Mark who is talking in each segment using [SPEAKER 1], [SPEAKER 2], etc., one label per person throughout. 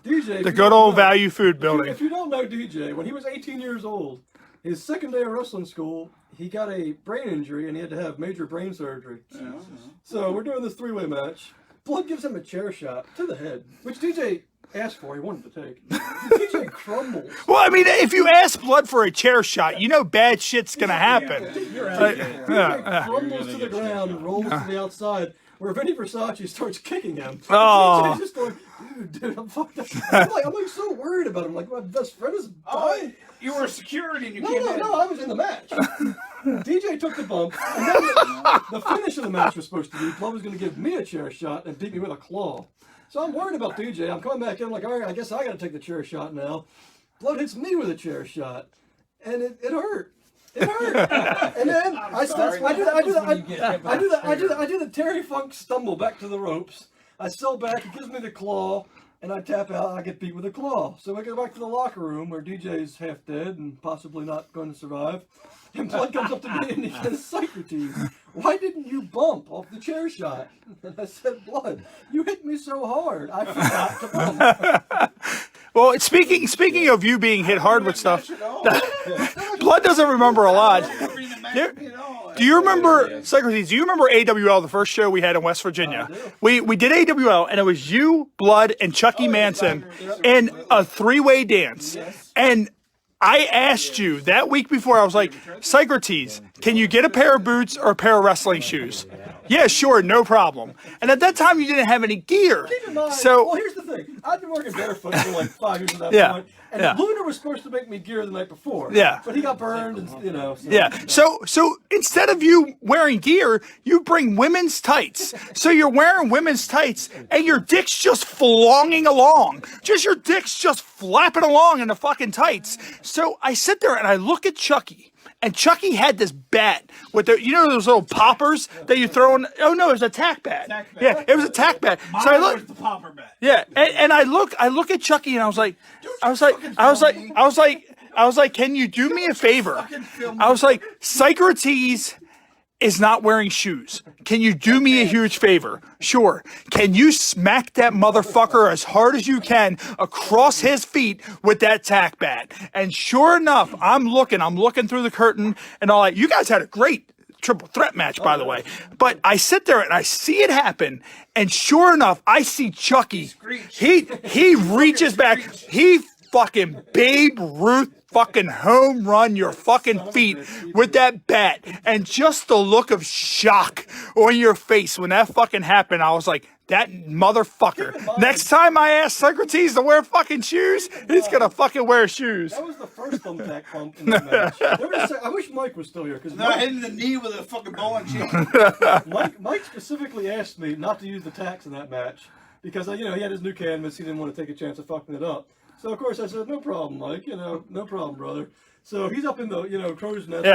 [SPEAKER 1] DJ,
[SPEAKER 2] the good old value food building.
[SPEAKER 1] If you don't know DJ, when he was 18 years old, his second day of wrestling school, he got a brain injury and he had to have major brain surgery. So we're doing this three-way match. Blood gives him a chair shot to the head, which DJ asked for. He wanted to take. DJ crumbles.
[SPEAKER 2] Well, I mean, if you ask Blood for a chair shot, you know bad shit's gonna happen.
[SPEAKER 1] DJ crumbles to the ground and rolls to the outside, where Vinny Versace starts kicking him.
[SPEAKER 2] Oh.
[SPEAKER 1] DJ's just going, dude, I'm fucked up. I'm like so worried about him. Like, my best friend is dying.
[SPEAKER 3] You were security and you came in.
[SPEAKER 1] No, I was in the match. DJ took the bump, and then the finish of the match was supposed to be Blood was going to give me a chair shot and beat me with a claw. So I'm worried about DJ. I'm coming back in, I'm like, all right, I guess I got to take the chair shot now. Blood hits me with a chair shot, and it hurt. It hurt. And then I do the Terry Funk stumble back to the ropes. I sell back, he gives me the claw, and I tap out, I get beat with a claw. So I go back to the locker room where DJ's half dead and possibly not going to survive. And Blood comes up to me and he says, Socrates, why didn't you bump off the chair shot? And I said, Blood, you hit me so hard, I forgot to bump.
[SPEAKER 2] Well, speaking of you being hit hard with stuff, Blood doesn't remember a lot. Do you remember, Socrates, do you remember AWL, the first show we had in West Virginia? We did AWL, and it was you, Blood, and Chucky Manson in a three-way dance. And I asked you that week before, I was like, Socrates, can you get a pair of boots or a pair of wrestling shoes? Yeah, sure, no problem. And at that time, you didn't have any gear.
[SPEAKER 1] Keep in mind,
[SPEAKER 2] So,
[SPEAKER 1] well, here's the thing. I've been working barefoot for like 5 years at that point. And Lunar was supposed to make me gear the night before.
[SPEAKER 2] Yeah.
[SPEAKER 1] But he got burned, and you know. So.
[SPEAKER 2] Yeah. So instead of you wearing gear, you bring women's tights. So you're wearing women's tights, and your dick's just flonging along. Just your dick's just flapping along in the fucking tights. So I sit there and I look at Chucky. And Chucky had this bat with the, you know, those little poppers that you throw in. Oh no, it was a tack bat. Yeah, it was a tack bat. So I look.
[SPEAKER 3] The popper bat.
[SPEAKER 2] Yeah, and I look at Chucky and I was like, can you do me a favor? I was like, Socrates is not wearing shoes. Can you do me a huge favor? Sure. Can you smack that motherfucker as hard as you can across his feet with that tack bat? And sure enough, I'm looking through the curtain and all that. You guys had a great triple threat match, by the way. But I sit there and I see it happen, and sure enough, I see Chucky. He reaches back. He fucking Babe Ruth fucking home run your fucking feet with that bat. And just the look of shock on your face when that fucking happened, I was like, that motherfucker. Next time I ask Socrates to wear fucking shoes, he's gonna fucking wear shoes.
[SPEAKER 1] That was the first thumbtack bump in the match. I wish Mike was still here. Because
[SPEAKER 3] I hit the knee with a fucking bowling chain.
[SPEAKER 1] Mike specifically asked me not to use the tacks in that match because, you know, he had his new canvas. He didn't want to take a chance of fucking it up. So, of course, I said, no problem, Mike. You know, no problem, brother. So he's up in the, you know, crow's nest,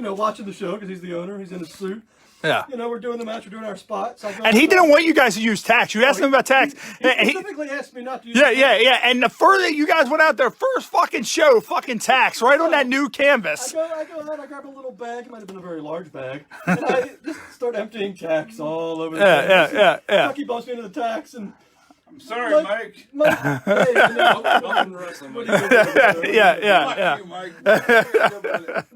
[SPEAKER 1] watching the show because he's the owner. He's in his suit.
[SPEAKER 2] Yeah.
[SPEAKER 1] You know, we're doing the match. We're doing our spots.
[SPEAKER 2] And he didn't want you guys to use tacks. You asked him about tacks.
[SPEAKER 1] He specifically asked me not to use
[SPEAKER 2] Yeah. And the further you guys went out there, first fucking show, fucking tacks, right on that new canvas.
[SPEAKER 1] I go out, I grab a little bag. It might have been a very large bag. And I just start emptying tacks all over the place.
[SPEAKER 2] Yeah.
[SPEAKER 1] Chucky bumps me into the tacks and...
[SPEAKER 3] I'm sorry, Mike.
[SPEAKER 1] Hey, you know, welcome to wrestling. What are you doing?
[SPEAKER 2] Yeah.
[SPEAKER 3] Fuck you, Mike.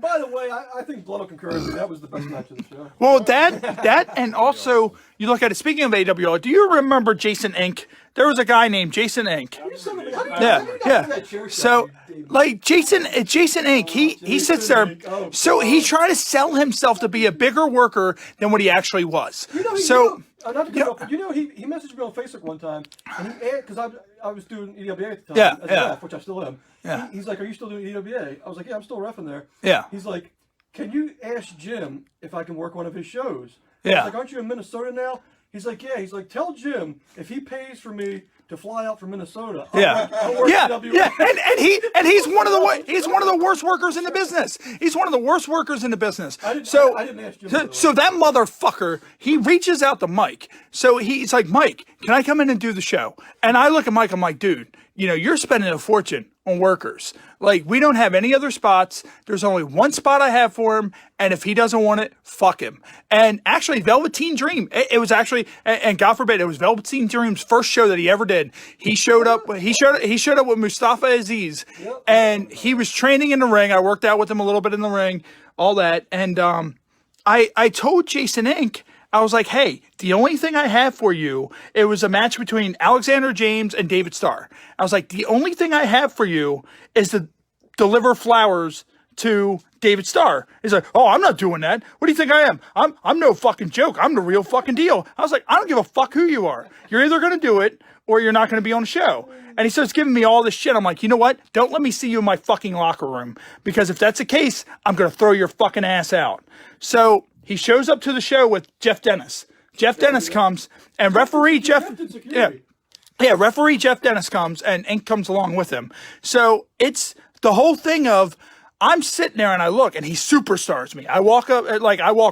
[SPEAKER 1] By the way, I think Blood will concur with me. That was the best match of the show.
[SPEAKER 2] Well, that, and also, you look at it, speaking of AWL, do you remember Jason Inc.? There was a guy named Jason Inc. Yeah. So, like, Jason Inc., he sits there, so he tried to sell himself to be a bigger worker than what he actually was.
[SPEAKER 1] Not to cut off, but you know, he messaged me on Facebook one time, and because I was doing EWA at the time, as a ref, which I still am.
[SPEAKER 2] Yeah.
[SPEAKER 1] He's like, "Are you still doing EWA?" I was like, "Yeah, I'm still reffing there."
[SPEAKER 2] Yeah.
[SPEAKER 1] He's like, "Can you ask Jim if I can work one of his shows?"
[SPEAKER 2] Yeah.
[SPEAKER 1] I was like, "Aren't you in Minnesota now?" He's like, "Yeah." He's like, "Tell Jim if he pays for me to fly out from Minnesota." I'll work EWA.
[SPEAKER 2] And he's one of the worst workers in the business. He's one of the worst workers in the business. I didn't
[SPEAKER 1] ask Jim.
[SPEAKER 2] So that motherfucker, he reaches out to Mike. So he's like, Mike, can I come in and do the show? And I look at Mike, I'm like, dude, you're spending a fortune on workers. Like, we don't have any other spots. There's only one spot I have for him, and if he doesn't want it, fuck him. And actually, Velveteen Dream, it was actually, and God forbid, it was Velveteen Dream's first show that he ever did. He showed up. He showed up with Mustafa Aziz, and he was training in the ring. I worked out with him a little bit in the ring, all that, and I told Jason Inc. I was like, hey, the only thing I have for you, it was a match between Alexander James and David Starr. I was like, the only thing I have for you is to deliver flowers to David Starr. He's like, oh, I'm not doing that. What do you think I am? I'm no fucking joke. I'm the real fucking deal. I was like, I don't give a fuck who you are. You're either going to do it or you're not going to be on the show. And he starts giving me all this shit. I'm like, you know what? Don't let me see you in my fucking locker room, because if that's the case, I'm going to throw your fucking ass out. So he shows up to the show with Jeff Dennis. Jeff Dennis comes, and referee Jeff Dennis comes, and Ink comes along with him. So it's the whole thing of, I'm sitting there and I look, and he superstars me. I walk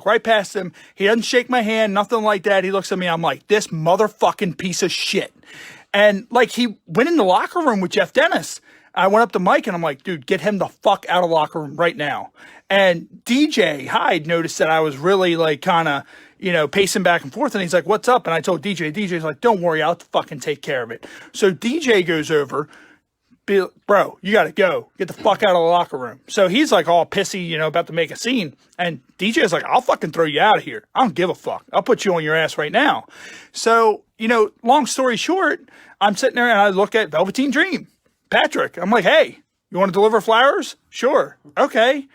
[SPEAKER 2] right past him. He doesn't shake my hand, nothing like that. He looks at me. I'm like, this motherfucking piece of shit. And like, he went in the locker room with Jeff Dennis. I went up to Mike and I'm like, dude, get him the fuck out of the locker room right now. And DJ Hyde noticed that I was really like kind of, pacing back and forth. And he's like, what's up? And I told DJ's like, don't worry, I'll fucking take care of it. So DJ goes over, bro, you got to go. Get the fuck out of the locker room. So he's like all pissy, about to make a scene. And DJ's like, I'll fucking throw you out of here. I don't give a fuck. I'll put you on your ass right now. So, long story short, I'm sitting there and I look at Velveteen Dream, Patrick. I'm like, hey, you want to deliver flowers? Sure. Okay.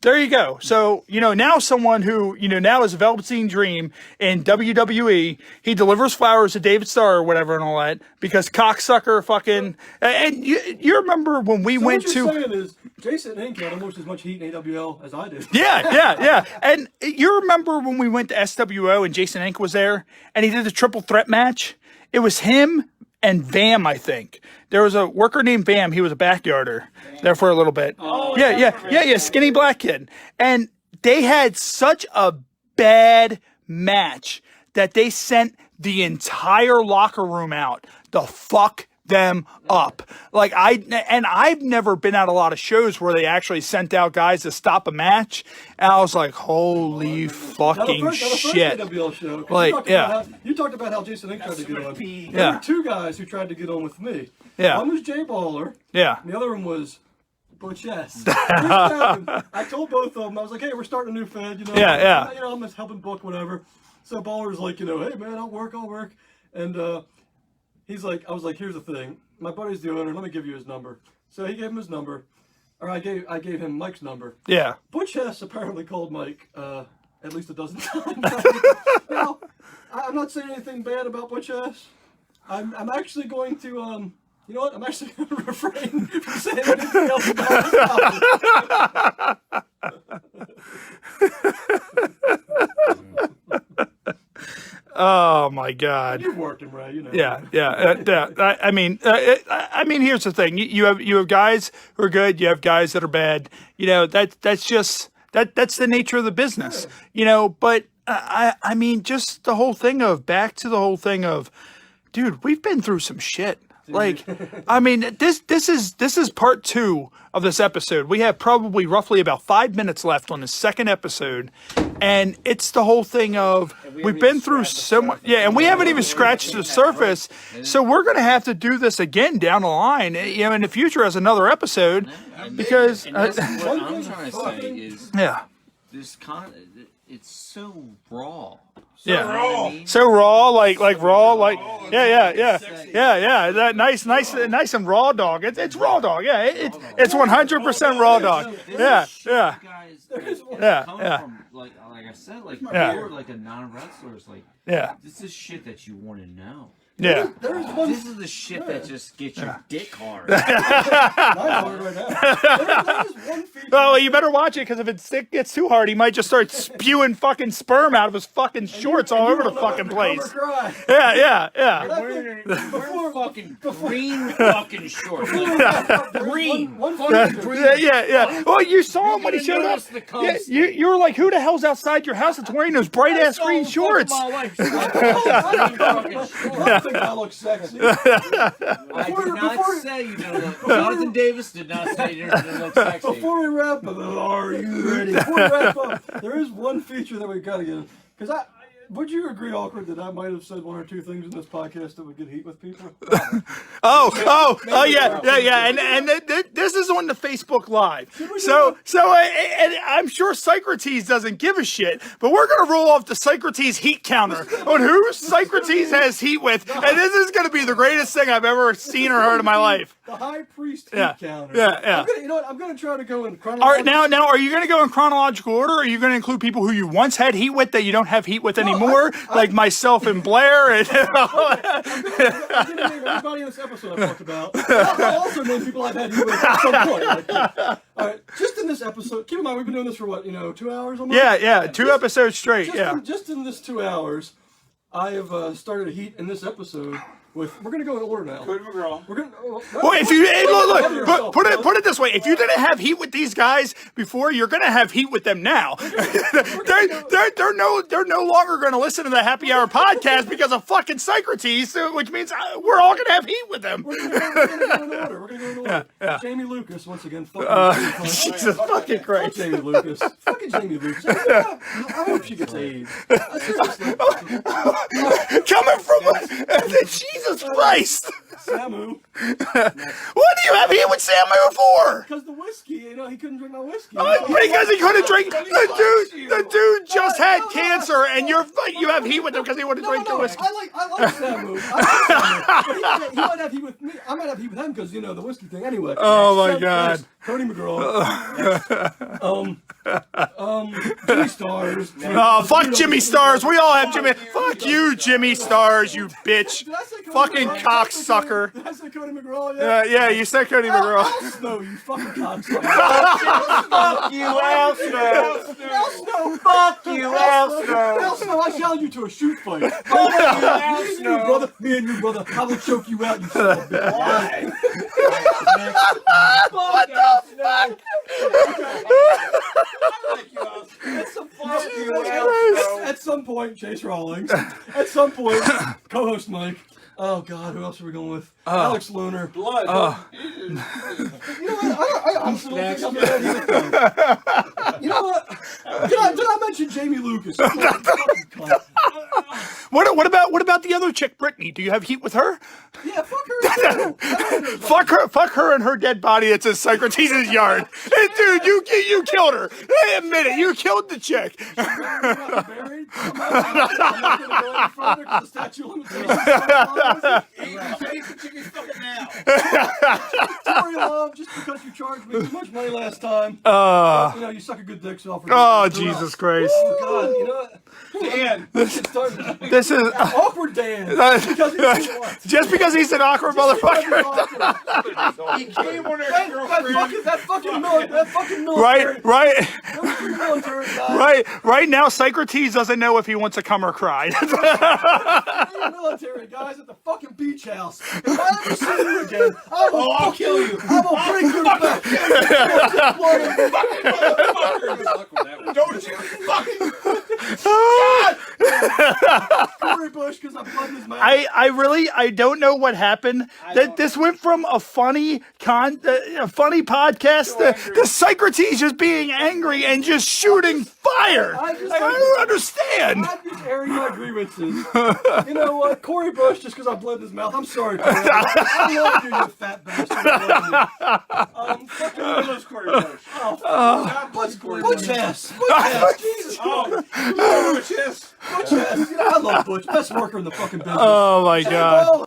[SPEAKER 2] There you go. So, now someone who, now is a Velveteen Dream in WWE, he delivers flowers to David Starr or whatever and all that, because cocksucker fucking, and you remember when we went to.
[SPEAKER 1] What you're saying is Jason Inc. had almost as much heat in AWL as I did.
[SPEAKER 2] Yeah. And you remember when we went to SWO and Jason Inc. was there and he did the triple threat match? It was him and Vam, I think. There was a worker named Vam. He was a backyarder there for a little bit. Oh, yeah, skinny black kid. And they had such a bad match that they sent the entire locker room out. The fuck them up. Like, I've never been at a lot of shows where they actually sent out guys to stop a match, and I was like, holy fucking shit.
[SPEAKER 1] Show,
[SPEAKER 2] like,
[SPEAKER 1] you talked about how Jason Inc. tried to get on.
[SPEAKER 2] Yeah.
[SPEAKER 1] There were two guys who tried to get on with me.
[SPEAKER 2] Yeah.
[SPEAKER 1] One was Jay Baller.
[SPEAKER 2] Yeah.
[SPEAKER 1] And the other one was Butch S. I told both of them, I was like, hey, we're starting a new Fed,
[SPEAKER 2] Yeah.
[SPEAKER 1] I'm just helping book, whatever. So Baller's like, hey man, I'll work. And he's like, I was like, here's the thing. My buddy's the owner. Let me give you his number. So he gave him his number. Or I gave him Mike's number.
[SPEAKER 2] Yeah.
[SPEAKER 1] Butch Hess apparently called Mike at least a dozen times. Now, I'm not saying anything bad about Butch Hess. I'm actually going to, you know what? I'm actually going to refrain from saying anything else about this topic.
[SPEAKER 2] Oh my God!
[SPEAKER 1] You've worked him, right?
[SPEAKER 2] Yeah. I mean, here's the thing: you have guys who are good, you have guys that are bad. That's just that's the nature of the business. But I mean, just the whole thing of dude, we've been through some shit. Like, I mean, this is part 2 of this episode. We have probably roughly about 5 minutes left on the second episode, and it's the whole thing of we've been through so much. Yeah, and we haven't even scratched the surface. So we're gonna have to do this again down the line, in the future as another episode, because
[SPEAKER 4] what I'm trying to say is, this it's so raw.
[SPEAKER 2] So raw, like raw, like that nice and raw dog. It's raw dog. Yeah, it's 100% raw dog. Yeah.
[SPEAKER 4] From, like I said, like before, like a non-wrestlers, like this is shit that you want to know.
[SPEAKER 2] Yeah.
[SPEAKER 4] This is the shit that just gets your dick hard.
[SPEAKER 2] Well, you better watch it, because if it gets too hard, he might just start spewing fucking sperm out of his fucking shorts all over the fucking place. Yeah.
[SPEAKER 4] We're fucking green fucking shorts. Green.
[SPEAKER 2] Yeah. Well, you saw him when he showed up. Yeah, you were like, who the hell's outside your house that's wearing those bright ass green shorts?
[SPEAKER 1] think I look sexy.
[SPEAKER 4] I did not say you don't look. Jonathan Davis did not say you didn't look sexy.
[SPEAKER 1] Before we wrap up, are you ready? Before we wrap up, there is one feature that we got to get in. Because would you agree, Awkward, that I might have said one or two things in this podcast that would get heat with people?
[SPEAKER 2] Yeah. And this is on the Facebook Live. So I'm sure Socrates doesn't give a shit, but we're going to roll off the Socrates heat counter on who Socrates has heat with, and this is going to be the greatest thing I've ever seen or heard in my life.
[SPEAKER 1] The high priest heat counter.
[SPEAKER 2] Yeah.
[SPEAKER 1] You know what? I'm going to try to go in chronological.
[SPEAKER 2] All right, now, are you going to go in chronological order, or are you going to include people who you once had heat with that you don't have heat with anymore, like myself and Blair? And
[SPEAKER 1] I didn't name everybody in this episode I talked about. I'll also name people I've had heat with at some point. All right, just in this episode, keep in mind we've been doing this for what, 2 hours almost?
[SPEAKER 2] Yeah, 2 episodes straight,
[SPEAKER 1] Just in this 2 hours, I have started a heat in this episode. We're going to go in order now.
[SPEAKER 3] Cody McGraw.
[SPEAKER 1] We're going.
[SPEAKER 2] Well, if you look, put it this way: if you didn't have heat with these guys before, you're going to have heat with them now. they're no longer going to listen to the Happy Hour podcast because of fucking Socrates, which means we're all going to have heat with them.
[SPEAKER 1] We're going to go in order. We're going to go in order.
[SPEAKER 2] Yeah.
[SPEAKER 1] Jamie Lucas once again.
[SPEAKER 2] Jesus fucking Christ.
[SPEAKER 1] Jamie Lucas. Fucking Jamie Lucas. I hope she gets AIDS. Seriously.
[SPEAKER 2] Coming from Jesus Christ!
[SPEAKER 1] Samu.
[SPEAKER 2] What do you have heat with Samu for?
[SPEAKER 1] Because the whiskey, he couldn't drink my whiskey.
[SPEAKER 2] Because he couldn't drink. The dude just had cancer, and you have heat with him because he wouldn't drink your whiskey.
[SPEAKER 1] I like Samu. But he might have heat with me. I might have heat with him because the whiskey thing. Anyway.
[SPEAKER 2] Oh my God.
[SPEAKER 1] Cody McGraw. Jimmy Stars.
[SPEAKER 2] Oh, fuck Jimmy Stars. We all have Jimmy. Fuck you, Jimmy Stars, you bitch. Fucking cocksucker.
[SPEAKER 1] Did I say Cody McGraw?
[SPEAKER 2] Yeah, you said Cody McGraw.
[SPEAKER 1] Al Snow, you fucking cocksucker.
[SPEAKER 3] Fuck you, Al Snow.
[SPEAKER 1] Al Snow.
[SPEAKER 3] Fuck you, Al Snow.
[SPEAKER 1] Al Snow, I challenge you to a shoot fight.
[SPEAKER 3] Fuck you, Al Snow.
[SPEAKER 1] Me and your brother, I will choke you out, you son of a bitch.
[SPEAKER 3] Why?
[SPEAKER 2] What the fuck?
[SPEAKER 1] At some point, Chase Rawlings. At some point, co-host Mike. Oh God, who else are we going with? Alex Lunar.
[SPEAKER 3] Blood.
[SPEAKER 1] You know what? I honestly don't think I'm ready with them. You know what? Did I mention Jamie Lucas?
[SPEAKER 2] What about the other chick, Brittany? Do you have heat with her?
[SPEAKER 1] Yeah, fuck her.
[SPEAKER 2] Fuck her and her dead body that's in Socrates' yard. Hey, dude, you killed her. Hey, admit it, you killed the chick.
[SPEAKER 1] Buried. I'm not going to go any further because the statute of limitations. Sorry, love, just because you charged me too much money last time. You suck a good dick, so I'll forgive you.
[SPEAKER 2] Oh, Jesus Christ.
[SPEAKER 1] Oh, God, you know what?
[SPEAKER 3] Dan.
[SPEAKER 1] This is awkward Dan.
[SPEAKER 2] Just because he's an awkward motherfucker.
[SPEAKER 3] He came on her girlfriend.
[SPEAKER 1] That fucking military.
[SPEAKER 2] Right now, Socrates doesn't know if he wants to come or cry.
[SPEAKER 1] Military guys at the fucking beach house. If I ever see you again, I'll kill you. I will break your back.
[SPEAKER 3] Don't you fucking
[SPEAKER 1] Corey Bush, because I'm plugging his mouth.
[SPEAKER 2] I don't know what happened. This went from a funny podcast to Socrates just being angry and just shooting fire. I don't understand.
[SPEAKER 1] I'm just airing my grievances. You know what? Corey Bush, just because I bled in his mouth. I'm sorry, Corey. I love you, you fat bastard. Fucking those Corey Bush. Butch Hess. Jesus Christ.
[SPEAKER 3] Butch Hess.
[SPEAKER 1] Butch Hess. I love Butch. Best worker in the fucking business.
[SPEAKER 2] Oh my God.